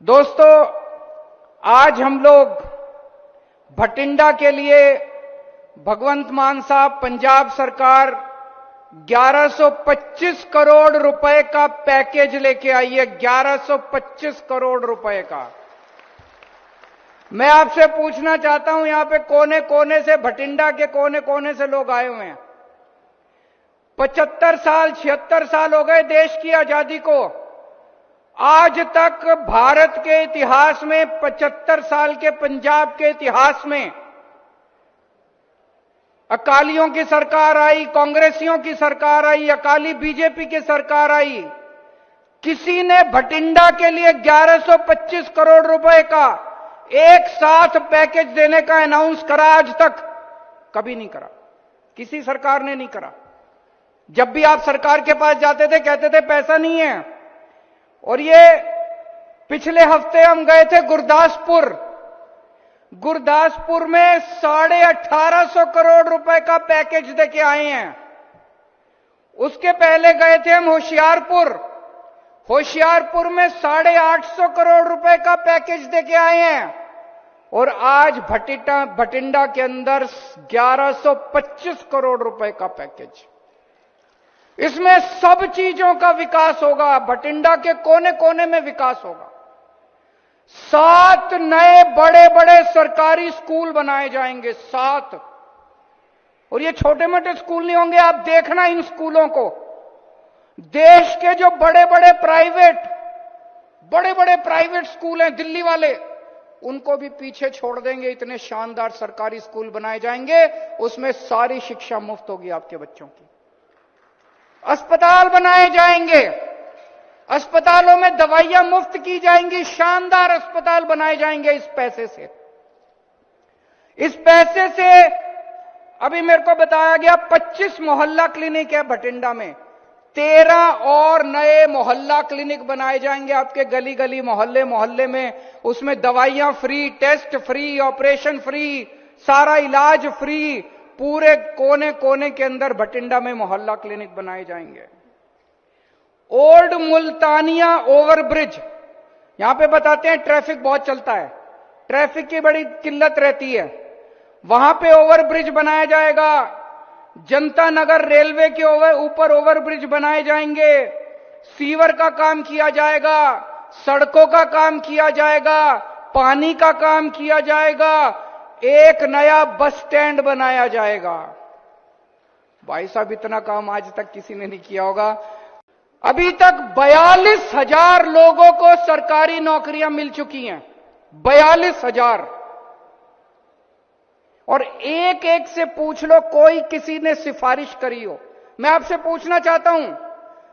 दोस्तों, आज हम लोग भटिंडा के लिए भगवंत मान साहब, पंजाब सरकार 1125 करोड़ रुपए का पैकेज लेके आई है। 1125 करोड़ रुपए का। मैं आपसे पूछना चाहता हूं, यहां पे कोने कोने से, भटिंडा के कोने कोने से लोग आए हुए हैं। 75 साल 76 साल हो गए देश की आजादी को। आज तक भारत के इतिहास में, 75 साल के पंजाब के इतिहास में, अकालियों की सरकार आई, कांग्रेसियों की सरकार आई, अकाली बीजेपी की सरकार आई, किसी ने भटिंडा के लिए 1125 करोड़ रुपए का एक साथ पैकेज देने का अनाउंस करा? आज तक कभी नहीं करा, किसी सरकार ने नहीं करा। जब भी आप सरकार के पास जाते थे, कहते थे पैसा नहीं है। और ये पिछले हफ्ते हम गए थे गुरदासपुर। गुरदासपुर में 1850 करोड़ रुपए का पैकेज देके आए हैं। उसके पहले गए थे हम होशियारपुर। होशियारपुर में 850 करोड़ रुपए का पैकेज देके आए हैं। और आज भटिंडा के अंदर 1125 करोड़ रुपए का पैकेज। इसमें सब चीजों का विकास होगा, भटिंडा के कोने कोने में विकास होगा। 7 नए बड़े बड़े सरकारी स्कूल बनाए जाएंगे, 7। और ये छोटे मोटे स्कूल नहीं होंगे। आप देखना इन स्कूलों को। देश के जो बड़े बड़े प्राइवेट स्कूल हैं दिल्ली वाले, उनको भी पीछे छोड़ देंगे। इतने शानदार सरकारी स्कूल बनाए जाएंगे, उसमें सारी शिक्षा मुफ्त होगी आपके बच्चों की। अस्पताल बनाए जाएंगे, अस्पतालों में दवाइयां मुफ्त की जाएंगी। शानदार अस्पताल बनाए जाएंगे इस पैसे से। इस पैसे से अभी मेरे को बताया गया 25 मोहल्ला क्लिनिक है भटिंडा में। 13 और नए मोहल्ला क्लिनिक बनाए जाएंगे आपके गली गली, मोहल्ले मोहल्ले में। उसमें दवाइयां free, test free, operation free, सारा इलाज फ्री। पूरे कोने कोने के अंदर भटिंडा में मोहल्ला क्लिनिक बनाए जाएंगे। ओल्ड मुल्तानिया ओवरब्रिज, यहां पे बताते हैं ट्रैफिक बहुत चलता है, ट्रैफिक की बड़ी किल्लत रहती है। वहां पे ओवरब्रिज बनाया जाएगा। जनता नगर रेलवे के ऊपर ओवरब्रिज बनाए जाएंगे। सीवर का काम किया जाएगा, सड़कों का काम किया जाएगा, पानी का काम किया जाएगा। एक नया बस स्टैंड बनाया जाएगा। भाई साहब, इतना काम आज तक किसी ने नहीं किया होगा। अभी तक 42,000 लोगों को सरकारी नौकरियां मिल चुकी हैं। 42,000। और एक एक से पूछ लो, कोई किसी ने सिफारिश करी हो? मैं आपसे पूछना चाहता हूं,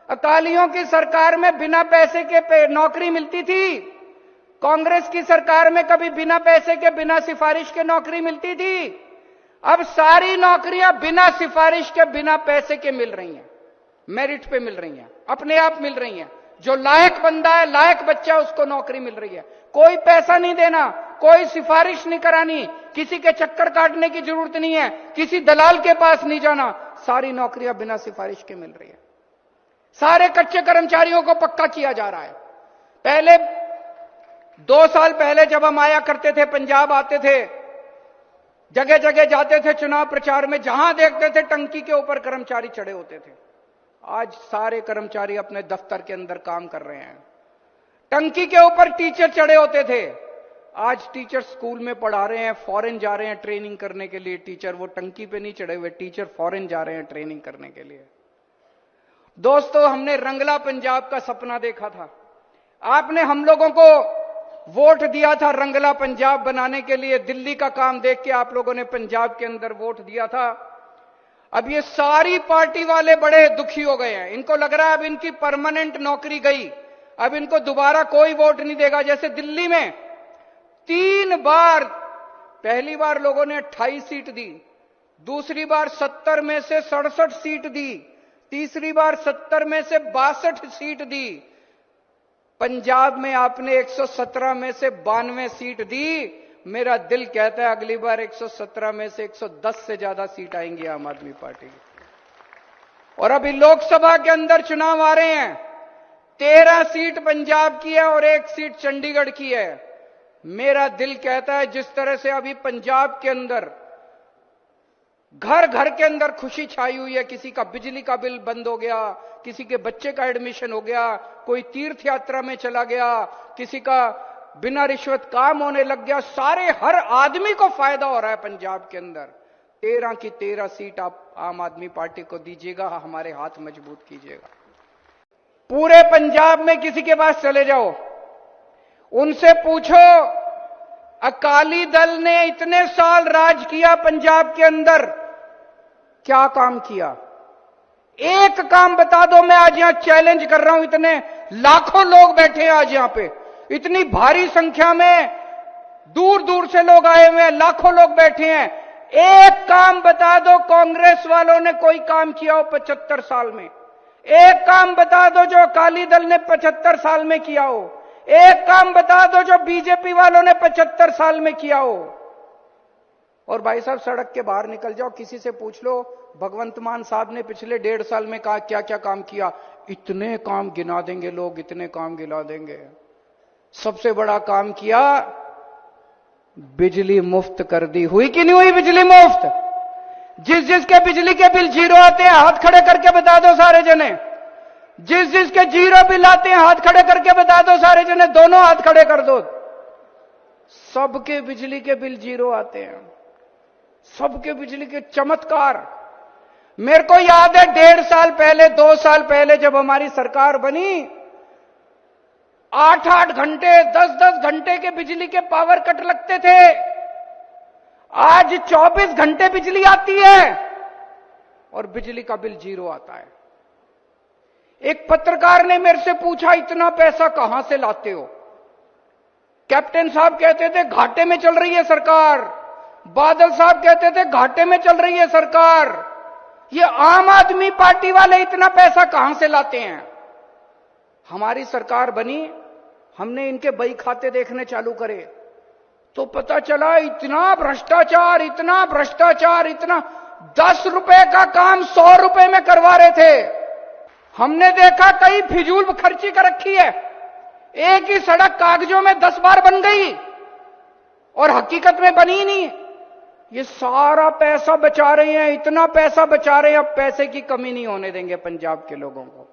अकालियों की सरकार में बिना पैसे के नौकरी मिलती थी? कांग्रेस की सरकार में कभी बिना पैसे के, बिना सिफारिश के नौकरी मिलती थी? अब सारी नौकरियां बिना सिफारिश के, बिना पैसे के मिल रही हैं, मेरिट पे मिल रही हैं, अपने आप मिल रही हैं। जो लायक बंदा है, लायक बच्चा, उसको नौकरी मिल रही है। कोई पैसा नहीं देना, कोई सिफारिश नहीं करानी, किसी के चक्कर काटने की जरूरत नहीं है, किसी दलाल के पास नहीं जाना। सारी नौकरियां बिना सिफारिश के मिल रही है। सारे कच्चे कर्मचारियों को पक्का किया जा रहा है। पहले 2 साल पहले जब हम आया करते थे, पंजाब आते थे, जगह जगह जाते थे चुनाव प्रचार में, जहां देखते थे टंकी के ऊपर कर्मचारी चढ़े होते थे। आज सारे कर्मचारी अपने दफ्तर के अंदर काम कर रहे हैं। टंकी के ऊपर टीचर चढ़े होते थे, आज टीचर स्कूल में पढ़ा रहे हैं, फॉरेन जा रहे हैं ट्रेनिंग करने के लिए। टीचर वो टंकी पे नहीं चढ़े हुए, टीचर फॉरेन जा रहे हैं ट्रेनिंग करने के लिए। दोस्तों, हमने रंगला पंजाब का सपना देखा था। आपने हम लोगों को वोट दिया था रंगला पंजाब बनाने के लिए। दिल्ली का काम देख के आप लोगों ने पंजाब के अंदर वोट दिया था। अब ये सारी पार्टी वाले बड़े दुखी हो गए हैं। इनको लग रहा है अब इनकी परमानेंट नौकरी गई, अब इनको दोबारा कोई वोट नहीं देगा। जैसे दिल्ली में 3 बार, पहली बार लोगों ने 28 सीट दी, दूसरी बार 70 में से 67 सीट दी, तीसरी बार 70 में से 62 सीट दी। पंजाब में आपने 117 में से 92 सीट दी। मेरा दिल कहता है अगली बार 117 में से 110 से ज्यादा सीट आएंगी आम आदमी पार्टी की। और अभी लोकसभा के अंदर चुनाव आ रहे हैं। 13 सीट पंजाब की है और 1 सीट चंडीगढ़ की है। मेरा दिल कहता है जिस तरह से अभी पंजाब के अंदर घर घर के अंदर खुशी छाई हुई है, किसी का बिजली का बिल बंद हो गया, किसी के बच्चे का एडमिशन हो गया, कोई तीर्थ यात्रा में चला गया, किसी का बिना रिश्वत काम होने लग गया, सारे हर आदमी को फायदा हो रहा है पंजाब के अंदर। 13 की 13 सीट आप आम आदमी पार्टी को दीजिएगा, हमारे हाथ मजबूत कीजिएगा। पूरे पंजाब में किसी के पास चले जाओ, उनसे पूछो अकाली दल ने इतने साल राज किया पंजाब के अंदर, क्या काम किया? एक काम बता दो। मैं आज यहां चैलेंज कर रहा हूं, इतने लाखों लोग बैठे हैं आज यहां पे, इतनी भारी संख्या में दूर दूर से लोग आए हुए हैं, लाखों लोग बैठे हैं। एक काम बता दो कांग्रेस वालों ने कोई काम किया हो 75 साल में। एक काम बता दो जो अकाली दल ने 75 साल में किया हो। एक काम बता दो जो बीजेपी वालों ने 75 साल में किया हो। और भाई साहब सड़क के बाहर निकल जाओ, किसी से पूछ लो भगवंत मान साहब ने पिछले 1.5 साल में क्या क्या काम किया, इतने काम गिना देंगे लोग, इतने काम गिना देंगे। सबसे बड़ा काम किया, बिजली मुफ्त कर दी। हुई कि नहीं हुई बिजली मुफ्त? जिसके बिजली के बिल 0 आते हैं हाथ खड़े करके बता दो सारे जने। जिसके 0 बिल आते हैं हाथ खड़े करके बता दो सारे जने, दोनों हाथ खड़े कर दो। सबके बिजली के बिल 0 आते हैं, सबके बिजली के चमत्कार। मेरे को याद है 1.5 साल पहले, 2 साल पहले जब हमारी सरकार बनी, 8-8 घंटे 10-10 घंटे के बिजली के पावर कट लगते थे। आज 24 घंटे बिजली आती है और बिजली का बिल 0 आता है। एक पत्रकार ने मेरे से पूछा इतना पैसा कहां से लाते हो? कैप्टन साहब कहते थे घाटे में चल रही है सरकार, बादल साहब कहते थे घाटे में चल रही है सरकार, ये आम आदमी पार्टी वाले इतना पैसा कहां से लाते हैं? हमारी सरकार बनी, हमने इनके बही खाते देखने चालू करे तो पता चला इतना भ्रष्टाचार, इतना भ्रष्टाचार, इतना 10 रुपए का काम 100 रुपए में करवा रहे थे। हमने देखा कई फिजूल खर्ची कर रखी है, एक ही सड़क कागजों में 10 बार बन गई और हकीकत में बनी नहीं। ये सारा पैसा बचा रहे हैं, इतना पैसा बचा रहे हैं, अब पैसे की कमी नहीं होने देंगे पंजाब के लोगों को,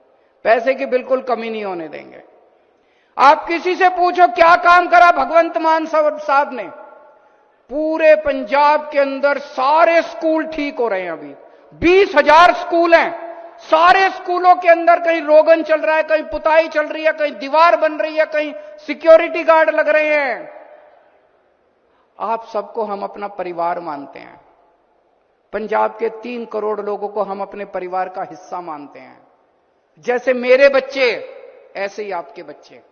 पैसे की बिल्कुल कमी नहीं होने देंगे। आप किसी से पूछो क्या काम करा भगवंत मान साहब ने? पूरे पंजाब के अंदर सारे स्कूल ठीक हो रहे हैं। अभी 20,000 स्कूल हैं, सारे स्कूलों के अंदर कहीं रोगन चल रहा है, कहीं पुताई चल रही है, कहीं दीवार बन रही है, कहीं सिक्योरिटी गार्ड लग रहे हैं। आप सबको हम अपना परिवार मानते हैं, पंजाब के 3 करोड़ लोगों को हम अपने परिवार का हिस्सा मानते हैं। जैसे मेरे बच्चे ऐसे ही आपके बच्चे,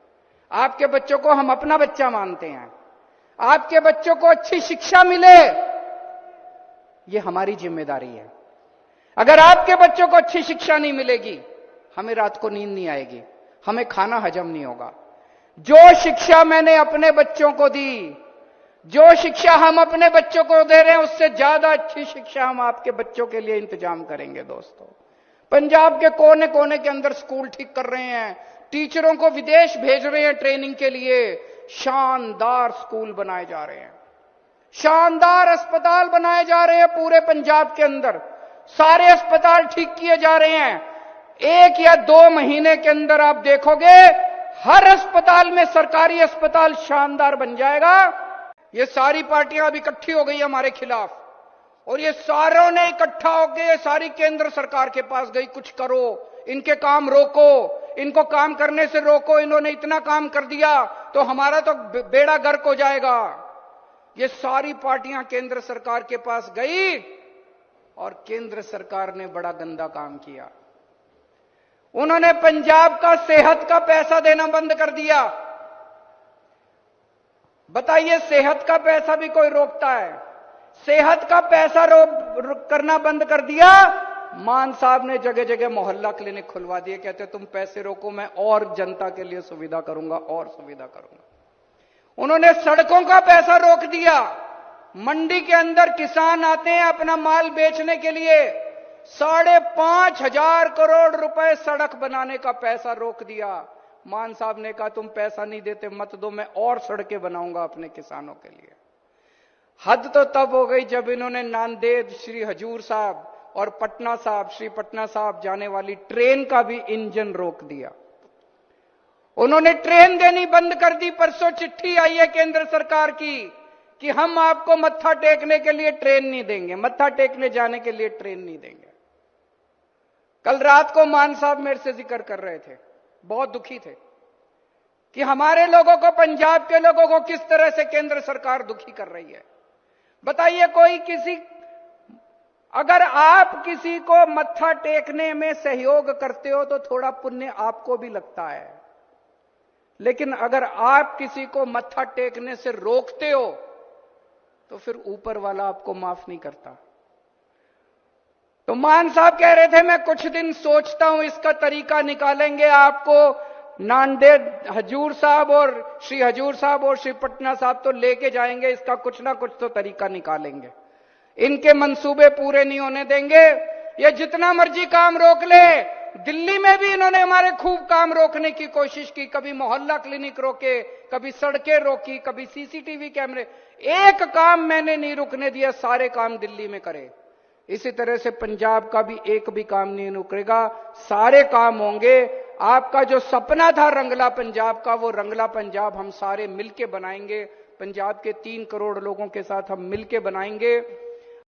आपके बच्चों को हम अपना बच्चा मानते हैं। आपके बच्चों को अच्छी शिक्षा मिले, ये हमारी जिम्मेदारी है। अगर आपके बच्चों को अच्छी शिक्षा नहीं मिलेगी, हमें रात को नींद नहीं आएगी, हमें खाना हजम नहीं होगा। जो शिक्षा मैंने अपने बच्चों को दी, जो शिक्षा हम अपने बच्चों को दे रहे हैं, उससे ज्यादा अच्छी शिक्षा हम आपके बच्चों के लिए इंतजाम करेंगे। दोस्तों, पंजाब के कोने कोने के अंदर स्कूल ठीक कर रहे हैं, टीचरों को विदेश भेज रहे हैं ट्रेनिंग के लिए, शानदार स्कूल बनाए जा रहे हैं, शानदार अस्पताल बनाए जा रहे हैं पूरे पंजाब के अंदर, सारे अस्पताल ठीक किए जा रहे हैं। 1 या 2 महीने के अंदर आप देखोगे हर अस्पताल में, सरकारी अस्पताल शानदार बन जाएगा। ये सारी पार्टियां अब इकट्ठी हो गई हमारे खिलाफ, और ये सारों ने इकट्ठा होकर सारी केंद्र सरकार के पास गई, कुछ करो, इनके काम रोको, इनको काम करने से रोको, इन्होंने इतना काम कर दिया तो हमारा तो बेड़ा गर्क हो जाएगा। ये सारी पार्टियां केंद्र सरकार के पास गई और केंद्र सरकार ने बड़ा गंदा काम किया। उन्होंने पंजाब का सेहत का पैसा देना बंद कर दिया। बताइए, सेहत का पैसा भी कोई रोकता है? सेहत का पैसा करना बंद कर दिया। मान साहब ने जगह जगह मोहल्ला क्लिनिक खुलवा दिए, कहते तुम पैसे रोको, मैं और जनता के लिए सुविधा करूंगा और सुविधा करूंगा। उन्होंने सड़कों का पैसा रोक दिया। मंडी के अंदर किसान आते हैं अपना माल बेचने के लिए, 5,500 करोड़ रुपए सड़क बनाने का पैसा रोक दिया। मान साहब ने कहा तुम पैसा नहीं देते मत दो, मैं और सड़कें बनाऊंगा अपने किसानों के लिए। हद तो तब हो गई जब इन्होंने नांदेड़ श्री हजूर साहब और पटना साहब श्री पटना साहब जाने वाली ट्रेन का भी इंजन रोक दिया। उन्होंने ट्रेन देनी बंद कर दी। परसों चिट्ठी आई है केंद्र सरकार की कि हम आपको मत्था टेकने के लिए ट्रेन नहीं देंगे, मत्था टेकने जाने के लिए ट्रेन नहीं देंगे। कल रात को मान साहब मेरे से जिक्र कर रहे थे, बहुत दुखी थे कि हमारे लोगों को, पंजाब के लोगों को किस तरह से केंद्र सरकार दुखी कर रही है। बताइए, कोई किसी, अगर आप किसी को मत्था टेकने में सहयोग करते हो तो थोड़ा पुण्य आपको भी लगता है, लेकिन अगर आप किसी को मत्था टेकने से रोकते हो तो फिर ऊपर वाला आपको माफ नहीं करता। तो मान साहब कह रहे थे मैं कुछ दिन सोचता हूं, इसका तरीका निकालेंगे, आपको नांदेड़ हजूर साहब और श्री हजूर साहब और श्री पटना साहब तो लेके जाएंगे, इसका कुछ ना कुछ तो तरीका निकालेंगे। इनके मंसूबे पूरे नहीं होने देंगे। ये जितना मर्जी काम रोक ले, दिल्ली में भी इन्होंने हमारे खूब काम रोकने की कोशिश की, कभी मोहल्ला क्लिनिक रोके, कभी सड़कें रोकी, कभी सीसीटीवी कैमरे, एक काम मैंने नहीं रुकने दिया, सारे काम दिल्ली में करे। इसी तरह से पंजाब का भी एक भी काम नहीं रुकेगा, सारे काम होंगे। आपका जो सपना था रंगला पंजाब का, वो रंगला पंजाब हम सारे मिलके बनाएंगे। पंजाब के 3 करोड़ लोगों के साथ हम मिलके बनाएंगे।